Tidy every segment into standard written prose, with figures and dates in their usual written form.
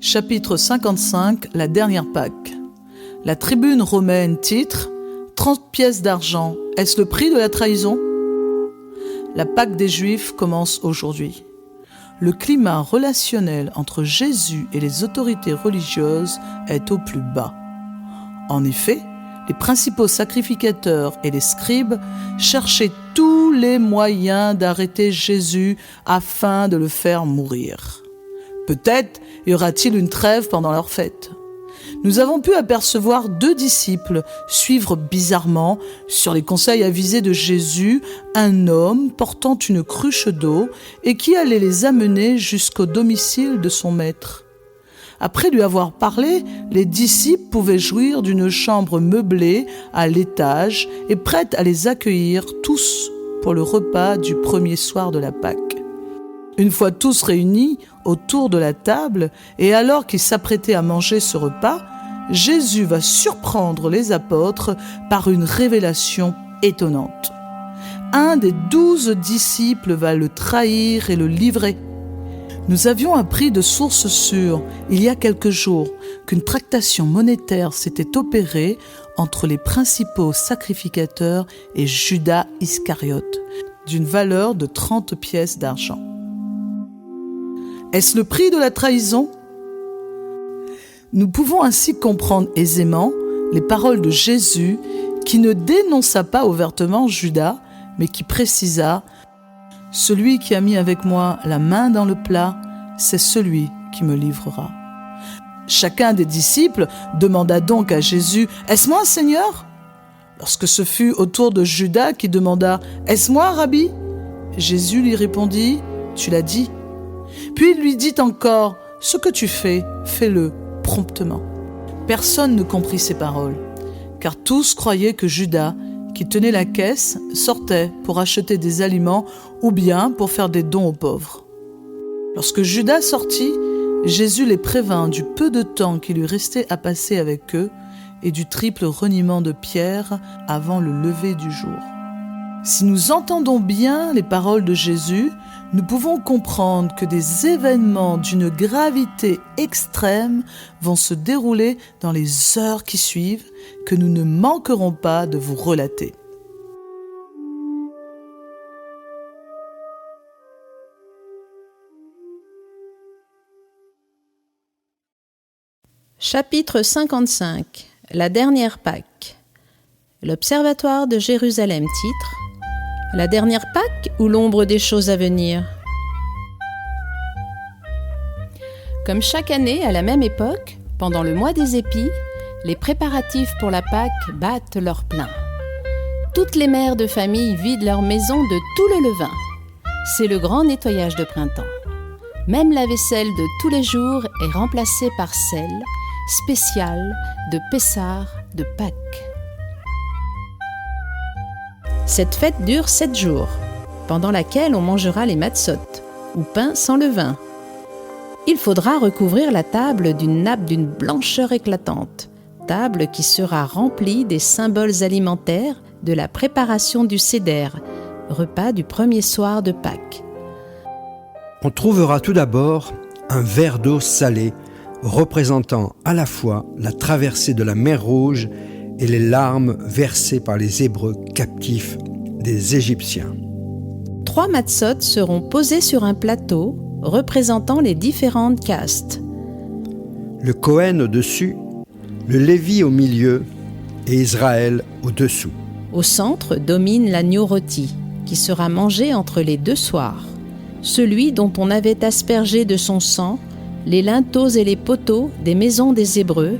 Chapitre 55, la dernière Pâque. La tribune romaine titre « 30 pièces d'argent, est-ce le prix de la trahison ?» La Pâque des Juifs commence aujourd'hui. Le climat relationnel entre Jésus et les autorités religieuses est au plus bas. En effet, les principaux sacrificateurs et les scribes cherchaient tous les moyens d'arrêter Jésus afin de le faire mourir. Peut-être y aura-t-il une trêve pendant leur fête. Nous avons pu apercevoir 2 disciples suivre bizarrement, sur les conseils avisés de Jésus, un homme portant une cruche d'eau et qui allait les amener jusqu'au domicile de son maître. Après lui avoir parlé, les disciples pouvaient jouir d'une chambre meublée à l'étage et prête à les accueillir tous pour le repas du premier soir de la Pâque. Une fois tous réunis autour de la table, et alors qu'ils s'apprêtaient à manger ce repas, Jésus va surprendre les apôtres par une révélation étonnante. Un des 12 disciples va le trahir et le livrer. Nous avions appris de sources sûres, il y a quelques jours, qu'une tractation monétaire s'était opérée entre les principaux sacrificateurs et Judas Iscariote, d'une valeur de 30 pièces d'argent. Est-ce le prix de la trahison ? Nous pouvons ainsi comprendre aisément les paroles de Jésus qui ne dénonça pas ouvertement Judas, mais qui précisa « Celui qui a mis avec moi la main dans le plat, c'est celui qui me livrera. » Chacun des disciples demanda donc à Jésus « Est-ce moi, Seigneur ?» Lorsque ce fut au tour de Judas qui demanda « Est-ce moi, Rabbi ?» Jésus lui répondit « Tu l'as dit. » Puis il lui dit encore « Ce que tu fais, fais-le promptement. » Personne ne comprit ces paroles, car tous croyaient que Judas, qui tenait la caisse, sortait pour acheter des aliments ou bien pour faire des dons aux pauvres. Lorsque Judas sortit, Jésus les prévint du peu de temps qui lui restait à passer avec eux et du triple reniement de Pierre avant le lever du jour. Si nous entendons bien les paroles de Jésus, nous pouvons comprendre que des événements d'une gravité extrême vont se dérouler dans les heures qui suivent, que nous ne manquerons pas de vous relater. Chapitre 55. La dernière Pâque. L'Observatoire de Jérusalem titre « La dernière Pâque ou l'ombre des choses à venir ?» Comme chaque année à la même époque, pendant le mois des épis, les préparatifs pour la Pâque battent leur plein. Toutes les mères de famille vident leur maison de tout le levain. C'est le grand nettoyage de printemps. Même la vaisselle de tous les jours est remplacée par celle spéciale de Pessah de Pâques. Cette fête dure 7 jours, pendant laquelle on mangera les matzot, ou pain sans levain. Il faudra recouvrir la table d'une nappe d'une blancheur éclatante, table qui sera remplie des symboles alimentaires de la préparation du Seder, repas du premier soir de Pâques. On trouvera tout d'abord un verre d'eau salée représentant à la fois la traversée de la mer Rouge et les larmes versées par les Hébreux captifs des Égyptiens. 3 matzot seront posés sur un plateau représentant les différentes castes. Le Cohen au-dessus, le Lévi au milieu et Israël au-dessous. Au centre domine l'agneau rôti, qui sera mangé entre les 2 soirs. Celui dont on avait aspergé de son sang les linteaux et les poteaux des maisons des Hébreux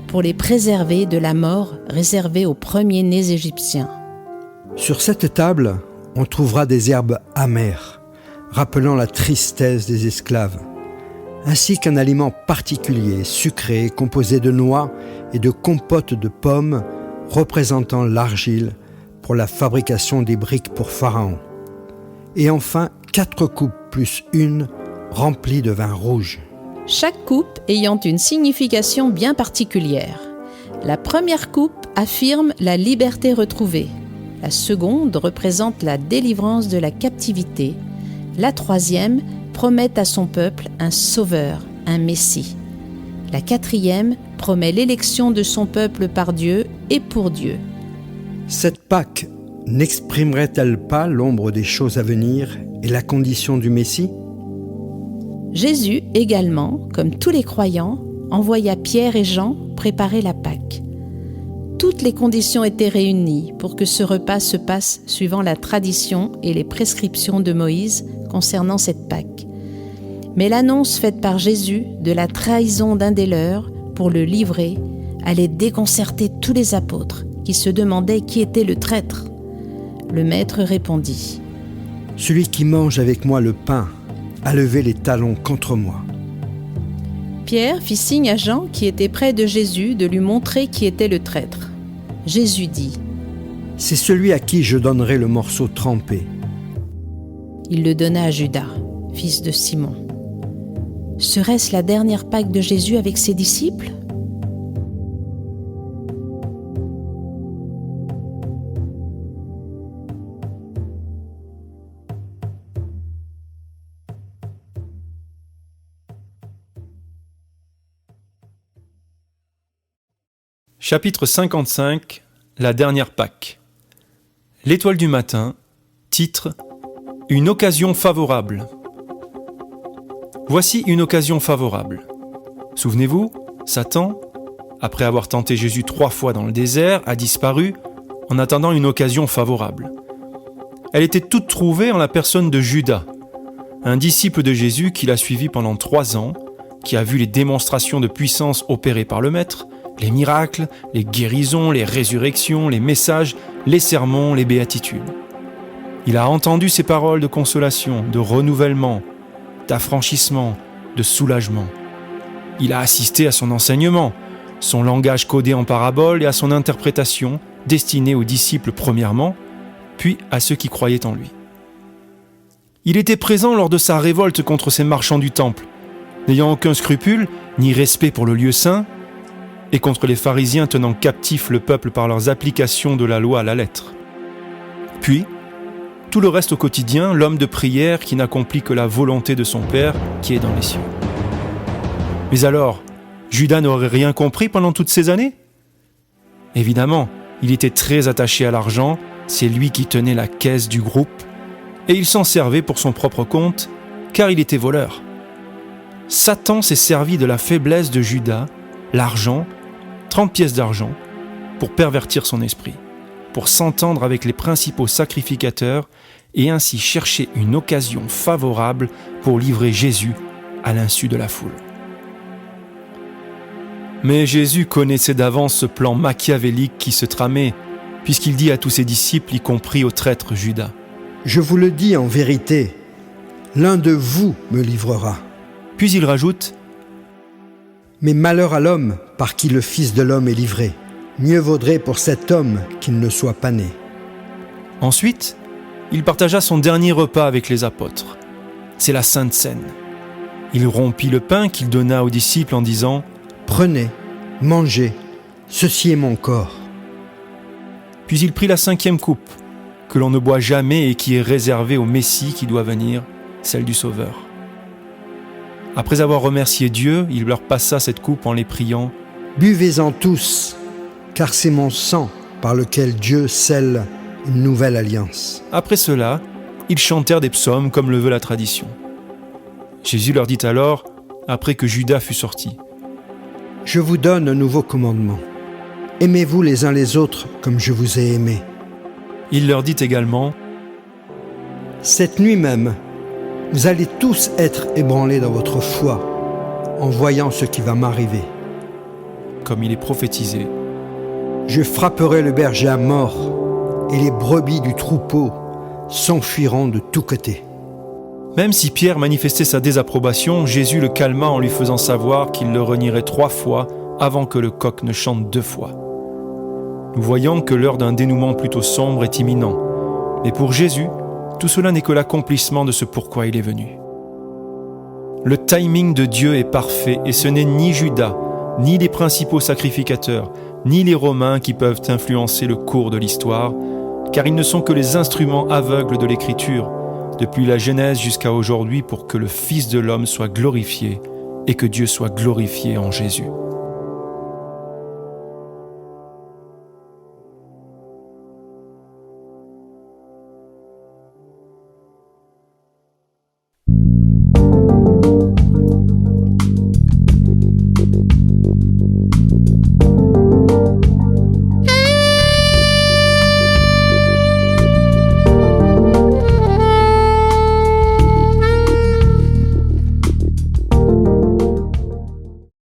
pour les préserver de la mort réservée aux premiers-nés égyptiens. Sur cette table, on trouvera des herbes amères, rappelant la tristesse des esclaves, ainsi qu'un aliment particulier, sucré, composé de noix et de compotes de pommes, représentant l'argile pour la fabrication des briques pour Pharaon. Et enfin, 4 coupes plus une remplies de vin rouge. Chaque coupe ayant une signification bien particulière. La première coupe affirme la liberté retrouvée. La seconde représente la délivrance de la captivité. La troisième promet à son peuple un sauveur, un Messie. La quatrième promet l'élection de son peuple par Dieu et pour Dieu. Cette Pâque n'exprimerait-elle pas l'ombre des choses à venir et la condition du Messie ? Jésus également, comme tous les croyants, envoya Pierre et Jean préparer la Pâque. Toutes les conditions étaient réunies pour que ce repas se passe suivant la tradition et les prescriptions de Moïse concernant cette Pâque. Mais l'annonce faite par Jésus de la trahison d'un des leurs pour le livrer allait déconcerter tous les apôtres qui se demandaient qui était le traître. Le maître répondit : « Celui qui mange avec moi le pain a levé les talons contre moi. » Pierre fit signe à Jean, qui était près de Jésus, de lui montrer qui était le traître. Jésus dit : « C'est celui à qui je donnerai le morceau trempé. » Il le donna à Judas, fils de Simon. Serait-ce la dernière Pâque de Jésus avec ses disciples ? Chapitre 55, la dernière Pâque. L'étoile du matin, titre « Une occasion favorable ». Voici une occasion favorable. Souvenez-vous, Satan, après avoir tenté Jésus 3 fois dans le désert, a disparu en attendant une occasion favorable. Elle était toute trouvée en la personne de Judas, un disciple de Jésus qui l'a suivi pendant 3 ans, qui a vu les démonstrations de puissance opérées par le Maître, les miracles, les guérisons, les résurrections, les messages, les sermons, les béatitudes. Il a entendu ses paroles de consolation, de renouvellement, d'affranchissement, de soulagement. Il a assisté à son enseignement, son langage codé en paraboles et à son interprétation destinée aux disciples premièrement, puis à ceux qui croyaient en lui. Il était présent lors de sa révolte contre ces marchands du temple, n'ayant aucun scrupule ni respect pour le lieu saint, et contre les pharisiens tenant captif le peuple par leurs applications de la loi à la lettre. Puis, tout le reste au quotidien, l'homme de prière qui n'accomplit que la volonté de son Père qui est dans les cieux. Mais alors, Judas n'aurait rien compris pendant toutes ces années ? Évidemment, il était très attaché à l'argent, c'est lui qui tenait la caisse du groupe, et il s'en servait pour son propre compte, car il était voleur. Satan s'est servi de la faiblesse de Judas, l'argent, 30 pièces d'argent, pour pervertir son esprit, pour s'entendre avec les principaux sacrificateurs et ainsi chercher une occasion favorable pour livrer Jésus à l'insu de la foule. Mais Jésus connaissait d'avance ce plan machiavélique qui se tramait, puisqu'il dit à tous ses disciples, y compris au traître Judas : « Je vous le dis en vérité, l'un de vous me livrera. » Puis il rajoute : « Mais malheur à l'homme par qui le Fils de l'homme est livré. Mieux vaudrait pour cet homme qu'il ne soit pas né. » Ensuite, il partagea son dernier repas avec les apôtres. C'est la Sainte Seine. Il rompit le pain qu'il donna aux disciples en disant : « Prenez, mangez, ceci est mon corps. » Puis il prit la 5e coupe, que l'on ne boit jamais et qui est réservée au Messie qui doit venir, celle du Sauveur. Après avoir remercié Dieu, il leur passa cette coupe en les priant : « Buvez-en tous, car c'est mon sang par lequel Dieu scelle une nouvelle alliance. » Après cela, ils chantèrent des psaumes comme le veut la tradition. Jésus leur dit alors, après que Judas fut sorti : « Je vous donne un nouveau commandement. Aimez-vous les uns les autres comme je vous ai aimés. » Il leur dit également : « Cette nuit même, vous allez tous être ébranlés dans votre foi en voyant ce qui va m'arriver. » Comme il est prophétisé : « Je frapperai le berger à mort et les brebis du troupeau s'enfuiront de tous côtés. » Même si Pierre manifestait sa désapprobation, Jésus le calma en lui faisant savoir qu'il le renierait 3 fois avant que le coq ne chante 2 fois. Nous voyons que l'heure d'un dénouement plutôt sombre est imminent. Mais pour Jésus, tout cela n'est que l'accomplissement de ce pourquoi il est venu. Le timing de Dieu est parfait et ce n'est ni Judas, ni les principaux sacrificateurs, ni les Romains qui peuvent influencer le cours de l'histoire, car ils ne sont que les instruments aveugles de l'Écriture, depuis la Genèse jusqu'à aujourd'hui, pour que le Fils de l'homme soit glorifié et que Dieu soit glorifié en Jésus.